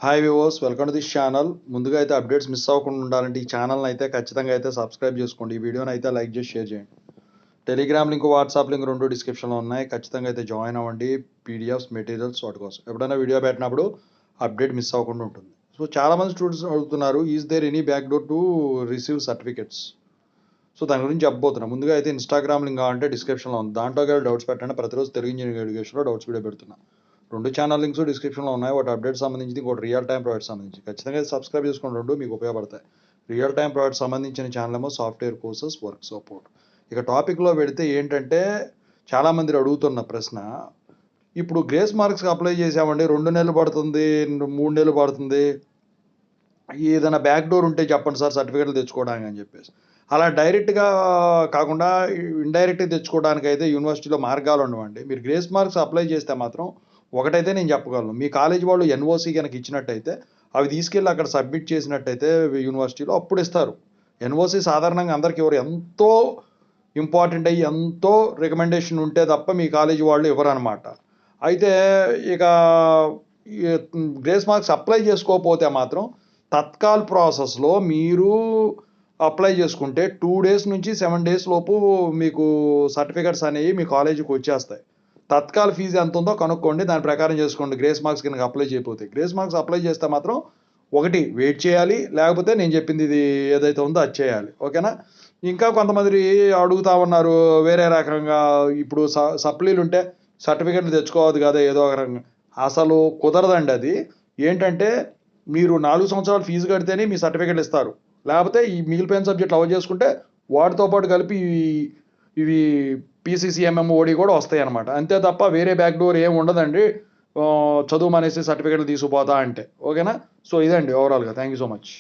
Hi viewers, welcome to this channel. ముందుగా అయితే updates miss అవ్వకుండా ఉండాలంటే ఈ ఛానల్ని అయితే ఖచ్చితంగా అయితే సబ్స్క్రైబ్ చేసుకోండి. ఈ వీడియోని అయితే లైక్ చేసి షేర్ చేయండి. టెలిగ్రామ్ లింక్, వాట్సాప్ లింక్ రెండు డిస్క్రిప్షన్లో ఉన్నాయి. ఖచ్చితంగా అయితే జాయిన్ అవ్వండి. పీడిఎఫ్స్, మెటీరియల్స్ వాటి కోసం ఎప్పుడైనా వీడియో పెట్టినప్పుడు అప్డేట్ మిస్ అవ్వకుండా ఉంటుంది. సో చాలామంది స్టూడెంట్స్ అడుగుతున్నారు, is there any back door to receive certificates? So దాని గురించి చెప్పబోతున్నాను. ముందుగా అయితే ఇన్స్టాగ్రామ్ లింక్ కావాలంటే డిస్క్రిప్షన్లో ఉంది. దాంట్లో డౌట్స్ పెట్టండి. ప్రతిరోజు తెలుగు ఇంజనీరింగ్ ఎడ్యుకేషన్లో డౌట్స్ వీడియో పెడుతున్నా. రెండు ఛానల్ లింక్స్ డిస్క్రిప్షన్లో ఉన్నాయి. ఒకటి అప్డేట్ సంబంధించి, ఇంకోటి రియల్ టైం ప్రాజెక్ట్ సంబంధించి. ఖచ్చితంగా సబ్స్క్రైబ్ చేసుకోండి, రెండు మీకు ఉపయోగపడతాయి. రియల్ టైం ప్రాజెక్ట్ సంబంధించిన ఛానల్ ఏమో సాఫ్ట్వేర్ కోర్సెస్, వర్క్ సపోర్ట్. ఇక టాపిక్లో పెడితే ఏంటంటే, చాలామంది అడుగుతున్న ప్రశ్న, ఇప్పుడు గ్రేస్ మార్క్స్కి అప్లై చేసామండి, 2 నెలలు పడుతుంది, 3 నెలలు పడుతుంది, ఏదైనా బ్యాక్ డోర్ ఉంటే చెప్పండి సార్ సర్టిఫికేట్లు తెచ్చుకోవడానికి అని చెప్పేసి. అలా డైరెక్ట్గా కాకుండా ఇండైరెక్ట్గా తెచ్చుకోవడానికి అయితే యూనివర్సిటీలో మార్గాలు ఉండవండి. మీరు గ్రేస్ మార్క్స్ అప్లై చేస్తే మాత్రం ఒకటైతే నేను చెప్పగలను, మీ కాలేజ్ వాళ్ళు ఎన్ఓసి కనుక ఇచ్చినట్టయితే అవి తీసుకెళ్ళి అక్కడ సబ్మిట్ చేసినట్టయితే యూనివర్సిటీలో అప్పుడు ఇస్తారు. ఎన్ఓసి సాధారణంగా అందరికి ఎవరు ఎంతో ఇంపార్టెంట్ అయ్యి ఎంతో రికమెండేషన్ ఉంటే తప్ప మీ కాలేజీ వాళ్ళు ఇవ్వరు అనమాట. అయితే ఇక గ్రేస్ మార్క్స్ అప్లై చేసుకోకపోతే మాత్రం తత్కాల్ ప్రాసెస్లో మీరు అప్లై చేసుకుంటే 2 డేస్ నుంచి 7 డేస్ లోపు మీకు సర్టిఫికెట్స్ అనేవి మీ కాలేజీకి వచ్చేస్తాయి. తత్కాల్ ఫీజు ఎంత ఉందో కనుక్కోండి, దాని ప్రకారం చేసుకోండి. గ్రేస్ మార్క్స్ కనుక అప్లై చేయకపోతే, గ్రేస్ మార్క్స్ అప్లై చేస్తే మాత్రం ఒకటి వెయిట్ చేయాలి, లేకపోతే నేను చెప్పింది ఇది ఏదైతే ఉందో అది చేయాలి. ఓకేనా? ఇంకా కొంతమంది అడుగుతా ఉన్నారు వేరే రకంగా, ఇప్పుడు సప్లీలు ఉంటే సర్టిఫికెట్లు తెచ్చుకోవద్దు కదా ఏదో ఒక రకంగా. అసలు కుదరదండి అది. ఏంటంటే మీరు 4 సంవత్సరాలు ఫీజు కడితేనే మీ సర్టిఫికెట్లు ఇస్తారు. లేకపోతే ఈ మిగిలిపోయిన సబ్జెక్టులు అవ చేసుకుంటే వాటితో పాటు కలిపి ఇవి పీసీసీఎంఎం ఓడి కూడా వస్తాయి అనమాట. అంతే తప్ప వేరే బ్యాక్ డోర్ ఏమి ఉండదండి చదువు మానేసి సర్టిఫికెట్లు తీసుకుపోతా అంటే. ఓకేనా? సో ఇదండి ఓవరాల్గా. Thank you so much.